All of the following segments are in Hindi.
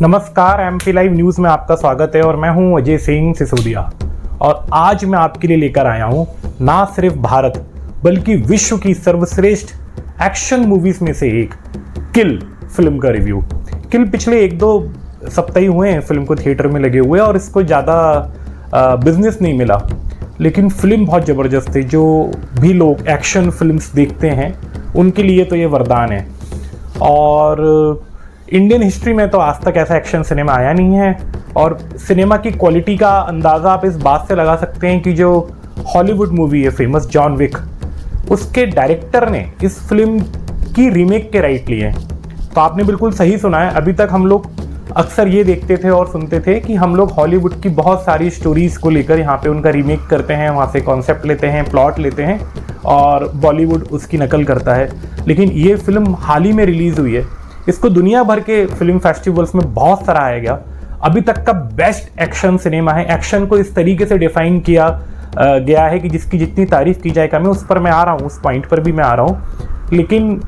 नमस्कार, एमपी लाइव न्यूज़ में आपका स्वागत है और मैं हूं अजय सिंह सिसोदिया। और आज मैं आपके लिए लेकर आया हूं ना सिर्फ भारत बल्कि विश्व की सर्वश्रेष्ठ एक्शन मूवीज़ में से एक किल फिल्म का रिव्यू। किल पिछले 1-2 सप्ताह ही हुए हैं फिल्म को थिएटर में लगे हुए और इसको ज़्यादा बिजनेस नहीं मिला, लेकिन फिल्म बहुत ज़बरदस्त थी। जो भी लोग एक्शन फिल्म्स देखते हैं उनके लिए तो ये वरदान है। और इंडियन हिस्ट्री में तो आज तक ऐसा एक्शन सिनेमा आया नहीं है। और सिनेमा की क्वालिटी का अंदाज़ा आप इस बात से लगा सकते हैं कि जो हॉलीवुड मूवी है फेमस जॉन विक, उसके डायरेक्टर ने इस फिल्म की रीमेक के राइट लिए हैं। तो आपने बिल्कुल सही सुना है। अभी तक हम लोग अक्सर ये देखते थे और सुनते थे कि हम लोग हॉलीवुड की बहुत सारी स्टोरीज़ को लेकर यहाँ पे उनका रीमेक करते हैं, वहाँ से कॉन्सेप्ट लेते हैं, प्लॉट लेते हैं और बॉलीवुड उसकी नकल करता है। लेकिन ये फिल्म हाल ही में रिलीज़ हुई है। इसको दुनिया भर के फिल्म फेस्टिवल्स में बहुत सराहा गया। अभी तक का बेस्ट एक्शन सिनेमा है। एक्शन को इस तरीके से डिफाइन किया गया है कि जिसकी जितनी तारीफ की जाए कम है। उस पर मैं आ रहा हूँ, उस पॉइंट पर भी मैं आ रहा हूँ। लेकिन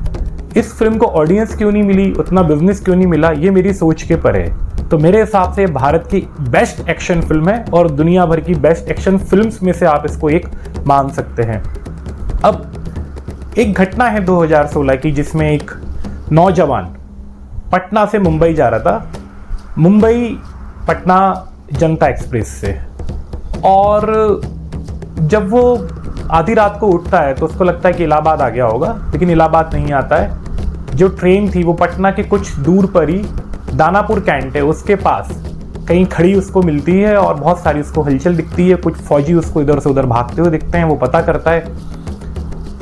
इस फिल्म को ऑडियंस क्यों नहीं मिली, उतना बिजनेस क्यों नहीं मिला, ये मेरी सोच के परे है। तो मेरे हिसाब से भारत की बेस्ट एक्शन फिल्म है और दुनिया भर की बेस्ट एक्शन फिल्म्स में से आप इसको एक मान सकते हैं। अब एक घटना है 2016 की, जिसमें एक नौजवान पटना से मुंबई जा रहा था, मुंबई पटना जनता एक्सप्रेस से। और जब वो आधी रात को उठता है तो उसको लगता है कि इलाहाबाद आ गया होगा, लेकिन इलाहाबाद नहीं आता है। जो ट्रेन थी वो पटना के कुछ दूर पर ही दानापुर कैंट है, उसके पास कहीं खड़ी उसको मिलती है और बहुत सारी उसको हलचल दिखती है। कुछ फौजी उसको इधर से उधर भागते हुए दिखते हैं। वो पता करता है,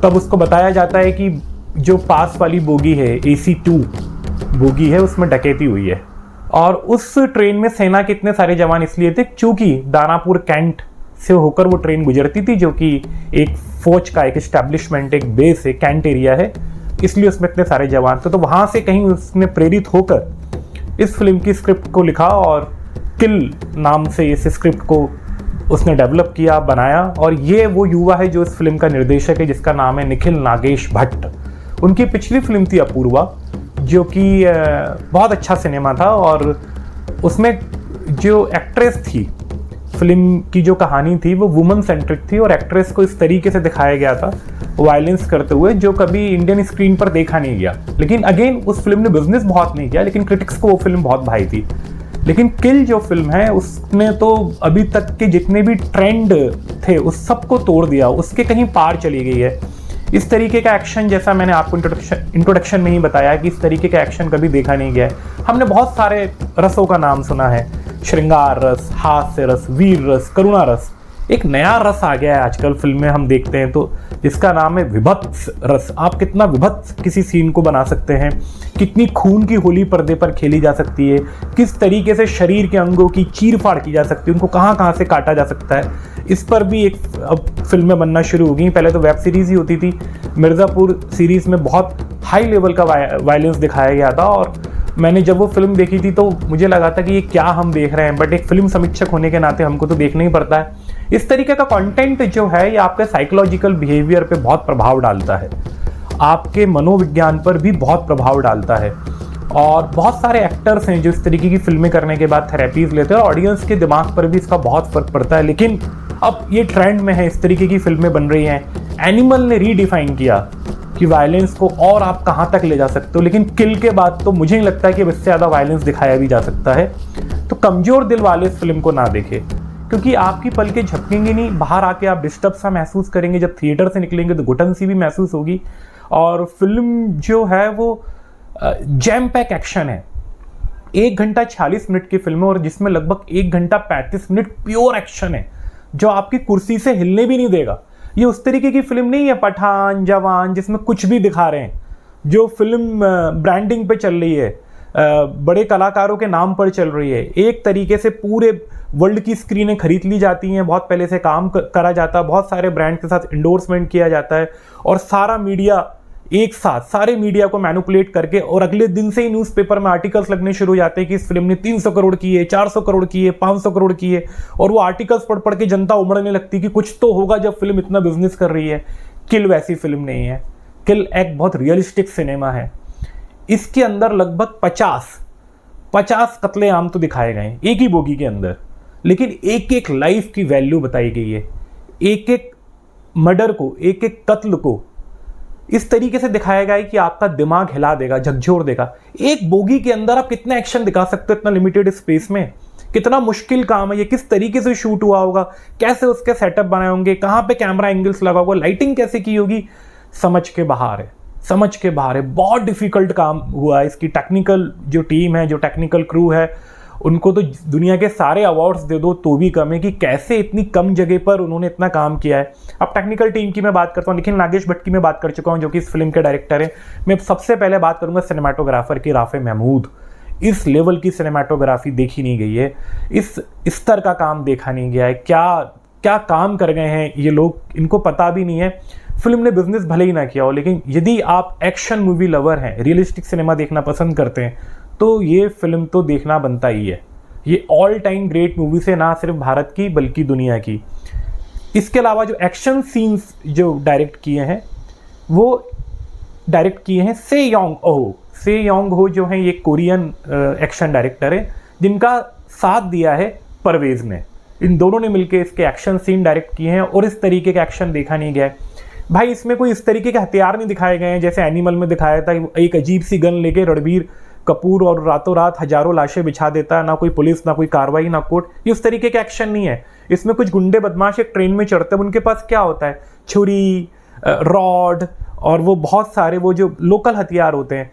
तब उसको बताया जाता है कि जो पास वाली बोगी है, AC2 बोगी है, उसमें डकैती हुई है। और उस ट्रेन में सेना के इतने सारे जवान इसलिए थे क्योंकि दानापुर कैंट से होकर वो ट्रेन गुजरती थी, जो कि एक फौज का एक एस्टैब्लिशमेंट, एक बेस है, कैंट एरिया है, इसलिए उसमें इतने सारे जवान थे। तो वहाँ से कहीं उसने प्रेरित होकर इस फिल्म की स्क्रिप्ट को लिखा और किल नाम से इस स्क्रिप्ट को उसने डेवलप किया, बनाया। और ये वो युवा है जो इस फिल्म का निर्देशक है, जिसका नाम है निखिल नागेश भट्ट। उनकी पिछली फिल्म थी अपूर्वा, जो कि बहुत अच्छा सिनेमा था। और उसमें जो एक्ट्रेस थी, फिल्म की जो कहानी थी वो वुमन सेंट्रिक थी और एक्ट्रेस को इस तरीके से दिखाया गया था वायलेंस करते हुए, जो कभी इंडियन स्क्रीन पर देखा नहीं गया। लेकिन अगेन उस फिल्म ने बिजनेस बहुत नहीं किया, लेकिन क्रिटिक्स को वो फिल्म बहुत भाई थी। लेकिन किल जो फिल्म है उसने तो अभी तक के जितने भी ट्रेंड थे उस सबको तोड़ दिया, उसके कहीं पार चली गई है। इस तरीके का एक्शन, जैसा मैंने आपको इंट्रोडक्शन में ही बताया कि इस तरीके का एक्शन कभी देखा नहीं गया है। हमने बहुत सारे रसों का नाम सुना है, श्रृंगार रस, हास्य रस, वीर रस, करुणा रस। एक नया रस आ गया है आजकल फिल्म में, हम देखते हैं तो, जिसका नाम है विभत्स रस। आप कितना विभत्स किसी सीन को बना सकते हैं, कितनी खून की होली पर्दे पर खेली जा सकती है, किस तरीके से शरीर के अंगों की चीर फाड़ की जा सकती है, उनको कहाँ कहाँ से काटा जा सकता है, इस पर भी एक अब फिल्में बनना शुरू हो गई। पहले तो वेब सीरीज़ ही होती थी। मिर्ज़ापुर सीरीज़ में बहुत हाई लेवल का वायलेंस दिखाया गया था और मैंने जब वो फिल्म देखी थी तो मुझे लगा था कि ये क्या हम देख रहे हैं, बट एक फिल्म समीक्षक होने के नाते हमको तो देखना ही पड़ता है। इस तरीके का कंटेंट जो है ये आपके साइकोलॉजिकल बिहेवियर पे बहुत प्रभाव डालता है, आपके मनोविज्ञान पर भी बहुत प्रभाव डालता है। और बहुत सारे एक्टर्स हैं जो इस तरीके की फिल्में करने के बाद थेरेपीज लेते हैं और ऑडियंस के दिमाग पर भी इसका बहुत फर्क पड़ता है। लेकिन अब ये ट्रेंड में है, इस तरीके की फिल्में बन रही हैं। एनिमल ने रीडिफाइन किया कि वायलेंस को और आप कहाँ तक ले जा सकते हो, लेकिन किल के बाद तो मुझे नहीं लगता है कि इससे ज़्यादा वायलेंस दिखाया भी जा सकता है। तो कमज़ोर दिल वाले इस फिल्म को ना देखें, क्योंकि आपकी पलकें झपकेंगी नहीं, बाहर आके आप डिस्टर्ब सा महसूस करेंगे। जब थिएटर से निकलेंगे तो घुटन सी भी महसूस होगी। और फिल्म जो है वो जैम पैक एक्शन है। 1 घंटा 40 मिनट की फिल्म है और जिसमें लगभग 1 घंटा 35 मिनट प्योर एक्शन है, जो आपकी कुर्सी से हिलने भी नहीं देगा। ये उस तरीके की फिल्म नहीं है पठान, जवान, जिसमें कुछ भी दिखा रहे हैं। जो फिल्म ब्रांडिंग पे चल रही है, बड़े कलाकारों के नाम पर चल रही है, एक तरीके से पूरे वर्ल्ड की स्क्रीनें खरीद ली जाती हैं, बहुत पहले से काम करा जाता है, बहुत सारे ब्रांड के साथ इंडोर्समेंट किया जाता है और सारा मीडिया एक साथ सारे मीडिया को मैनिपुलेट करके, और अगले दिन से ही न्यूज़पेपर में आर्टिकल्स लगने शुरू हो जाते हैं कि इस फिल्म ने 300 करोड़ की है, 400 करोड़ की है, 500 करोड़ की है। और वो आर्टिकल्स पढ़ पढ़ के जनता उमड़ने लगती कि कुछ तो होगा जब फिल्म इतना बिजनेस कर रही है। किल वैसी फिल्म नहीं है। किल एक बहुत रियलिस्टिक सिनेमा है। इसके अंदर लगभग 50 50 कत्लेआम तो दिखाए गए हैं एक ही बोगी के अंदर, लेकिन एक एक लाइफ की वैल्यू बताई गई है, एक एक मर्डर को, एक एक कत्ल को इस तरीके से दिखाया गया है कि आपका दिमाग हिला देगा, झकझोर देगा। एक बोगी के अंदर आप कितना एक्शन दिखा सकते हो इतना लिमिटेड स्पेस में? कितना मुश्किल काम है ये, किस तरीके से शूट हुआ होगा, कैसे उसके सेटअप बनाए होंगे, कहाँ पे कैमरा एंगल्स लगा होगा, लाइटिंग कैसे की होगी, समझ के बाहर है, समझ के बाहर है। बहुत डिफिकल्ट काम हुआ है। इसकी टेक्निकल जो टीम है, जो टेक्निकल क्रू है, उनको तो दुनिया के सारे अवार्ड्स दे दो तो भी कम है कि कैसे इतनी कम जगह पर उन्होंने इतना काम किया है। अब टेक्निकल टीम की मैं बात करता हूँ, निखिल नागेश भट्ट की मैं बात कर चुका हूँ जो कि इस फिल्म के डायरेक्टर हैं। मैं सबसे पहले बात करूँगा सिनेमाटोग्राफर की, राफे महमूद। इस लेवल की सिनेमाटोग्राफी देखी नहीं गई है, इस स्तर का काम देखा नहीं गया है। क्या क्या काम कर गए हैं ये लोग, इनको पता भी नहीं है। फिल्म ने बिजनेस भले ही ना किया हो, लेकिन यदि आप एक्शन मूवी लवर हैं, रियलिस्टिक सिनेमा देखना पसंद करते हैं, तो ये फिल्म तो देखना बनता ही है। ये ऑल टाइम ग्रेट मूवीज है, ना सिर्फ भारत की बल्कि दुनिया की। इसके अलावा जो एक्शन सीन्स जो डायरेक्ट किए हैं, वो डायरेक्ट किए हैं से योंग हो। से योंग हो जो है ये कोरियन एक्शन डायरेक्टर है, जिनका साथ दिया है परवेज ने। इन दोनों ने मिलकर इसके एक्शन सीन डायरेक्ट किए हैं और इस तरीके का एक्शन देखा नहीं गया है भाई। इसमें कोई इस तरीके के हथियार नहीं दिखाए गए हैं जैसे एनिमल में दिखाया था, एक अजीब सी गन लेके रणबीर कपूर और रातों रात हजारों लाशें बिछा देता है, ना कोई पुलिस, ना कोई कार्रवाई, ना कोर्ट। ये उस तरीके का एक्शन नहीं है। इसमें कुछ गुंडे बदमाश एक ट्रेन में चढ़ते हैं, उनके पास क्या होता है, छुरी, रॉड और वो बहुत सारे वो जो लोकल हथियार होते हैं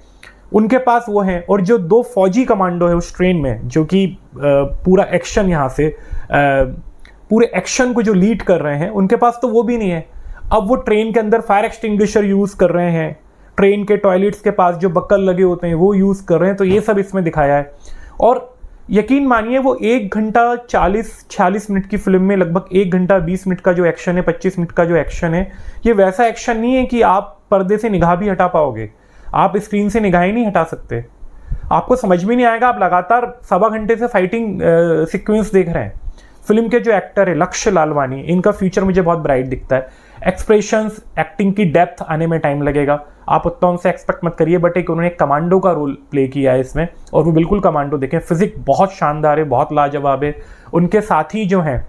उनके पास वो हैं। और जो 2 फौजी कमांडो है उस ट्रेन में जो कि पूरा एक्शन यहाँ से पूरे एक्शन को जो लीड कर रहे हैं, उनके पास तो वो भी नहीं है। अब वो ट्रेन के अंदर फायर एक्सटिंग्विशर यूज़ कर रहे हैं, ट्रेन के टॉयलेट्स के पास जो बक्कल लगे होते हैं वो यूज़ कर रहे हैं। तो ये सब इसमें दिखाया है। और यकीन मानिए वो 1 घंटा 40-46 मिनट की फिल्म में लगभग 1 घंटा 20 मिनट का जो एक्शन है, 25 मिनट का जो एक्शन है, ये वैसा एक्शन नहीं है कि आप पर्दे से निगाह भी हटा पाओगे। आप स्क्रीन से निगाहें नहीं हटा सकते, आपको समझ में नहीं आएगा। आप लगातार 1.25 घंटे से फाइटिंग सीक्वेंस देख रहे हैं। फिल्म के जो एक्टर है लक्ष्य लालवानी, इनका फ्यूचर मुझे बहुत ब्राइट दिखता है। एक्सप्रेशंस, एक्टिंग की डेप्थ आने में टाइम लगेगा, आप उतना उनसे एक्सपेक्ट मत करिए। बट एक उन्होंने कमांडो का रोल प्ले किया है इसमें, और वो बिल्कुल कमांडो देखें। फिजिक बहुत शानदार है, बहुत लाजवाब है। उनके साथी जो हैं,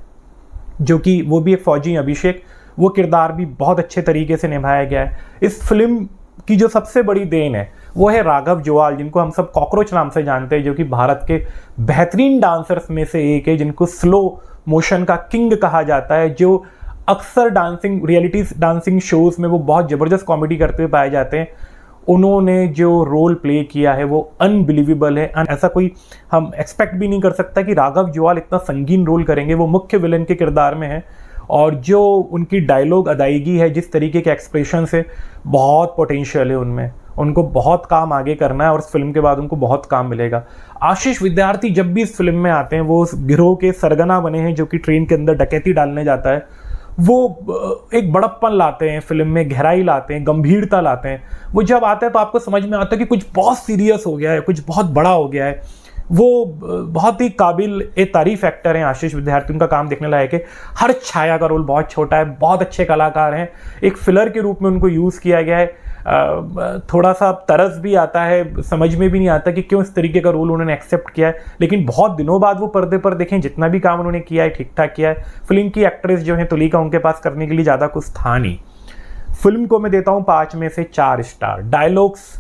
जो कि वो भी एक फौजी अभिषेक, वो किरदार भी बहुत अच्छे तरीके से निभाया गया है। इस फिल्म की जो सबसे बड़ी देन है वो है राघव जुआल, जिनको हम सब कॉकरोच नाम से जानते हैं, जो कि भारत के बेहतरीन डांसर्स में से एक है, जिनको स्लो मोशन का किंग कहा जाता है, जो अक्सर डांसिंग रियलिटी डांसिंग शोज में वो बहुत ज़बरदस्त कॉमेडी करते हुए पाए जाते हैं। उन्होंने जो रोल प्ले किया है वो अनबिलीवेबल है। ऐसा कोई हम एक्सपेक्ट भी नहीं कर सकता कि राघव जुआल इतना संगीन रोल करेंगे। वो मुख्य विलन के किरदार में है, और जो उनकी डायलॉग अदायगी है, जिस तरीके के एक्सप्रेशन है, बहुत पोटेंशियल है उनमें। उनको बहुत काम आगे करना है और इस फिल्म के बाद उनको बहुत काम मिलेगा। आशीष विद्यार्थी जब भी इस फिल्म में आते हैं, वो उस गिरोह के सरगना बने हैं जो कि ट्रेन के अंदर डकैती डालने जाता है। वो एक बड़प्पन लाते हैं फिल्म में, गहराई लाते हैं, गंभीरता लाते हैं। वो जब आते हैं तो आपको समझ में आता है कि कुछ बहुत सीरियस हो गया है, कुछ बहुत बड़ा हो गया है। वो बहुत ही काबिल तारीफ एक्टर हैं आशीष विद्यार्थी, उनका काम देखने लायक है। हर छाया का रोल बहुत छोटा है, बहुत अच्छे कलाकार हैं। एक फिलर के रूप में उनको यूज़ किया गया है। थोड़ा सा तरस भी आता है, समझ में भी नहीं आता कि क्यों इस तरीके का रोल उन्होंने एक्सेप्ट किया है, लेकिन बहुत दिनों बाद वो पर्दे पर देखें, जितना भी काम उन्होंने किया है ठीक ठाक किया है। फिल्म की एक्ट्रेस जो है तुलिका, उनके पास करने के लिए ज़्यादा कुछ था नहीं। फिल्म को मैं देता हूँ 5 में से 4 स्टार। डायलॉग्स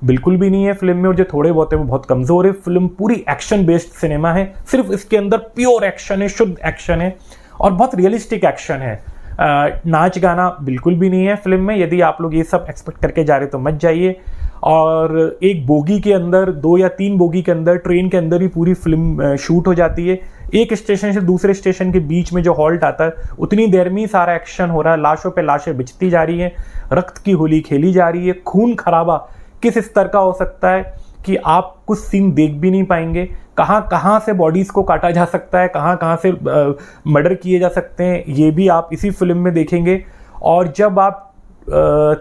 बिल्कुल भी नहीं है फिल्म में, और जो थोड़े बहुत है वो बहुत कमज़ोर है। फिल्म पूरी एक्शन बेस्ड सिनेमा है, सिर्फ इसके अंदर प्योर एक्शन है, शुद्ध एक्शन है और बहुत रियलिस्टिक एक्शन है। नाच गाना बिल्कुल भी नहीं है फिल्म में। यदि आप लोग ये सब एक्सपेक्ट करके जा रहे तो मत जाइए। और एक बोगी के अंदर, 2 या 3 बोगी के अंदर, ट्रेन के अंदर ही पूरी फिल्म शूट हो जाती है। एक स्टेशन से दूसरे स्टेशन के बीच में जो हॉल्ट आता है, उतनी देर में ही सारा एक्शन हो रहा है। लाशों पे लाशें बिछती जा रही हैं, रक्त की होली खेली जा रही है। खून खराबा किस स्तर का हो सकता है कि आप कुछ सीन देख भी नहीं पाएंगे। कहाँ से बॉडीज़ को काटा जा सकता है, कहाँ से मर्डर किए जा सकते हैं, ये भी आप इसी फिल्म में देखेंगे। और जब आप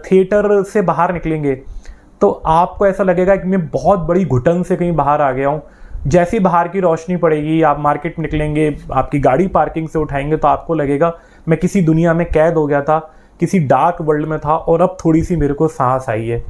थिएटर से बाहर निकलेंगे तो आपको ऐसा लगेगा कि मैं बहुत बड़ी घुटन से कहीं बाहर आ गया हूँ। जैसी बाहर की रोशनी पड़ेगी, आप मार्केट में निकलेंगे, आपकी गाड़ी पार्किंग से उठाएंगे तो आपको लगेगा मैं किसी दुनिया में कैद हो गया था, किसी डार्क वर्ल्ड में था और अब थोड़ी सी मेरे को सांस आई है।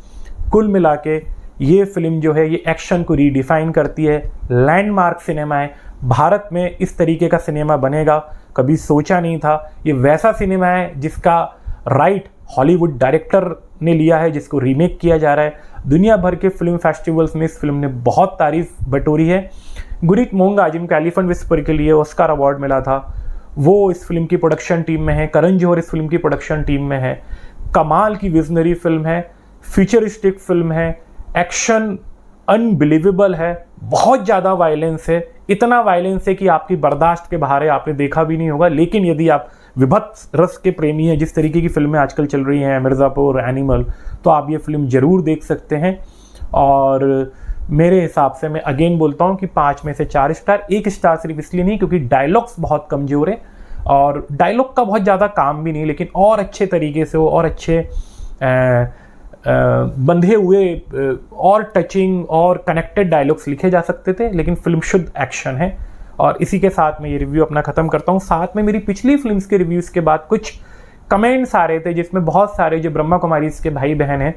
कुल मिला के ये फिल्म जो है ये एक्शन को रीडिफाइन करती है, लैंडमार्क सिनेमा है। भारत में इस तरीके का सिनेमा बनेगा कभी सोचा नहीं था। ये वैसा सिनेमा है जिसका राइट हॉलीवुड डायरेक्टर ने लिया है, जिसको रीमेक किया जा रहा है। दुनिया भर के फिल्म फेस्टिवल्स में इस फिल्म ने बहुत तारीफ बटोरी है। गुरित मोंगा, जिनको एलिफेंट विस्पर के लिए ऑस्कर अवार्ड मिला था, वो इस फिल्म की प्रोडक्शन टीम में है। करण जौहर इस फिल्म की प्रोडक्शन टीम में है। कमाल की विजनरी फिल्म है, फ्यूचरिस्टिक फिल्म है, एक्शन अनबिलीवेबल है, बहुत ज़्यादा वायलेंस है, इतना वायलेंस है कि आपकी बर्दाश्त के बाहर है, आपने देखा भी नहीं होगा। लेकिन यदि आप विभत्स रस के प्रेमी हैं, जिस तरीके की फिल्में आजकल चल रही हैं, मिर्ज़ापुर, एनिमल, तो आप ये फिल्म ज़रूर देख सकते हैं। और मेरे हिसाब से मैं अगेन बोलता हूँ कि 5 में से 4 स्टार। 1 स्टार सिर्फ इसलिए नहीं क्योंकि डायलॉग्स बहुत कमज़ोर है और डायलॉग का बहुत ज़्यादा काम भी नहीं, लेकिन और अच्छे तरीके से वो और अच्छे बंधे हुए और टचिंग और कनेक्टेड डायलॉग्स लिखे जा सकते थे। लेकिन फिल्म शुद्ध एक्शन है। और इसी के साथ मैं ये रिव्यू अपना ख़त्म करता हूँ। साथ में मेरी पिछली फिल्म्स के रिव्यूज़ के बाद कुछ कमेंट्स आ रहे थे, जिसमें बहुत सारे जो ब्रह्मा कुमारीज़ के भाई बहन हैं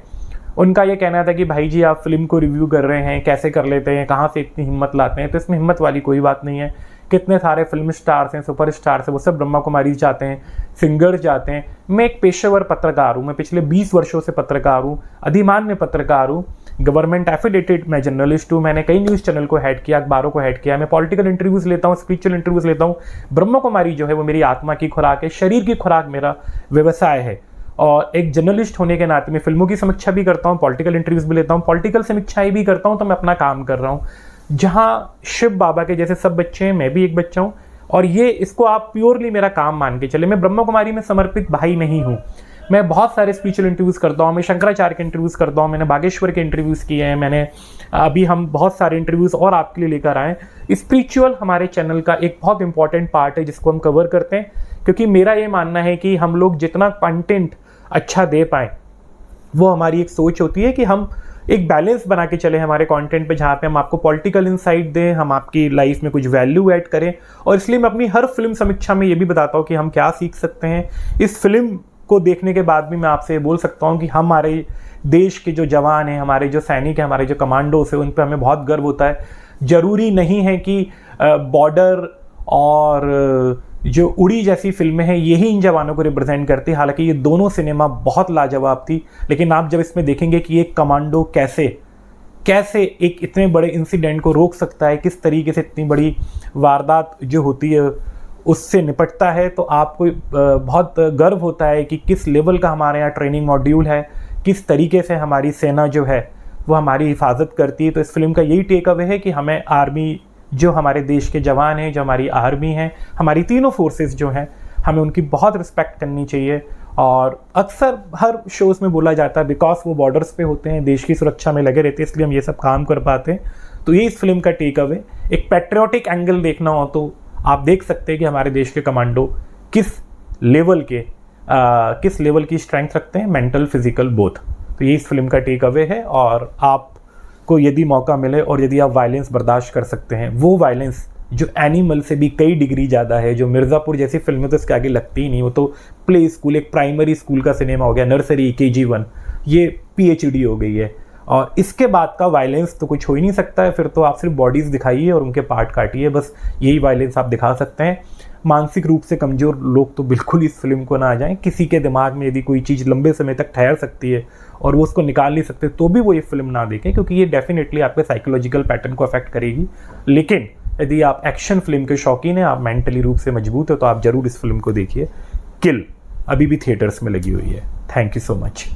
उनका ये कहना था कि भाई जी आप फिल्म को रिव्यू कर रहे हैं, कैसे कर लेते हैं, कहाँ से इतनी हिम्मत लाते हैं। तो इसमें हिम्मत वाली कोई बात नहीं है। कितने सारे फिल्म स्टार्स हैं, सुपर स्टार्स हैं, वो सब ब्रह्मा कुमारीज़ जाते हैं, सिंगर्स जाते हैं। मैं एक पेशेवर पत्रकार हूँ, मैं पिछले 20 वर्षों से पत्रकार हूँ, अधिमान्य पत्रकार हूँ, गवर्नमेंट एफिलेटेड मैं जर्नलिस्ट हूँ। मैंने कई न्यूज़ चैनल को हेड किया, अखबारों को हेड किया। मैं पॉलिटिकल इंटरव्यूज़ लेता हूँ, स्पिरिचुअल इंटरव्यूज़ लेता हूँ। ब्रह्मा कुमारी जो है वो मेरी आत्मा की खुराक है, शरीर की खुराक मेरा व्यवसाय है। और एक जर्नलिस्ट होने के नाते मैं फिल्मों की समीक्षा भी करता हूँ, पॉलिटिकल इंटरव्यूज़ भी लेता हूँ, पॉलिटिकल समीक्षाएं भी करता हूँ। तो मैं अपना काम कर रहा हूँ। जहाँ शिव बाबा के जैसे सब बच्चे हैं, मैं भी एक बच्चा हूँ। और ये इसको आप प्योरली मेरा काम मान के चले। मैं ब्रह्मा कुमारी में समर्पित भाई नहीं हूँ। मैं बहुत सारे स्पिरिचुअल इंटरव्यूज़ करता हूँ, मैं शंकराचार्य के इंटरव्यूज़ करता हूँ, मैंने बागेश्वर के इंटरव्यूज़ किए हैं, मैंने अभी हम बहुत सारे इंटरव्यूज़ और आपके लिए लेकर आए हैं। स्पिरिचुअल हमारे चैनल का एक बहुत इंपॉर्टेंट पार्ट है जिसको हम कवर करते हैं, क्योंकि मेरा ये मानना है कि हम लोग जितना कंटेंट अच्छा दे पाएँ, वो हमारी एक सोच होती है कि हम एक बैलेंस बना के चले हमारे कंटेंट पे, जहाँ पे हम आपको पॉलिटिकल इंसाइट दें, हम आपकी लाइफ में कुछ वैल्यू ऐड करें। और इसलिए मैं अपनी हर फिल्म समीक्षा में ये भी बताता हूँ कि हम क्या सीख सकते हैं। इस फिल्म को देखने के बाद भी मैं आपसे बोल सकता हूँ कि हमारे देश के जो जवान हैं, हमारे जो सैनिक हैं, हमारे जो कमांडोस हैं, उन पर हमें बहुत गर्व होता है। ज़रूरी नहीं है कि बॉर्डर और जो उड़ी जैसी फिल्में हैं यही इन जवानों को रिप्रेजेंट करती है। हालांकि ये दोनों सिनेमा बहुत लाजवाब थी, लेकिन आप जब इसमें देखेंगे कि एक कमांडो कैसे एक इतने बड़े इंसिडेंट को रोक सकता है, किस तरीके से इतनी बड़ी वारदात जो होती है उससे निपटता है, तो आपको बहुत गर्व होता है कि किस लेवल का हमारे यहाँ ट्रेनिंग मॉड्यूल है, किस तरीके से हमारी सेना जो है वो हमारी हिफाजत करती है। तो इस फिल्म का यही टेक अवे है कि हमें आर्मी, जो हमारे देश के जवान हैं, जो हमारी आर्मी हैं, हमारी तीनों फोर्सेस जो हैं, हमें उनकी बहुत रिस्पेक्ट करनी चाहिए। और अक्सर हर शोज़ में बोला जाता है बिकॉज वो बॉर्डर्स पे होते हैं, देश की सुरक्षा में लगे रहते हैं, इसलिए हम ये सब काम कर पाते हैं। तो ये इस फिल्म का टेक अवे। एक पैट्रियोटिक एंगल देखना हो तो आप देख सकते हैं कि हमारे देश के कमांडो किस लेवल की स्ट्रेंथ रखते हैं, मेंटल फिजिकल बोथ। तो ये इस फिल्म का टेक अवे है। और आपको यदि मौका मिले और यदि आप वायलेंस बर्दाश्त कर सकते हैं, वो वायलेंस जो एनिमल से भी कई डिग्री ज़्यादा है, जो मिर्ज़ापुर जैसी फिल्में तो इसके आगे लगती ही नहीं, वो तो प्ले स्कूल, एक प्राइमरी स्कूल का सिनेमा हो गया, नर्सरी KG1, ये PhD हो गई है। और इसके बाद का वायलेंस तो कुछ हो ही नहीं सकता है। फिर तो आप सिर्फ बॉडीज़ दिखाइए और उनके पार्ट काटिए, बस यही वायलेंस आप दिखा सकते हैं। मानसिक रूप से कमज़ोर लोग तो बिल्कुल इस फिल्म को ना आ जाएं। किसी के दिमाग में यदि कोई चीज़ लंबे समय तक ठहर सकती है और वो उसको निकाल नहीं सकते, तो भी वो ये फिल्म ना देखें, क्योंकि ये डेफिनेटली आपके साइकोलॉजिकल पैटर्न को अफेक्ट करेगी। लेकिन यदि आप एक्शन फिल्म के शौकीन हैं, आप मेंटली रूप से मजबूत हो, तो आप ज़रूर इस फिल्म को देखिए। किल अभी भी थिएटर्स में लगी हुई है। Thank you so much.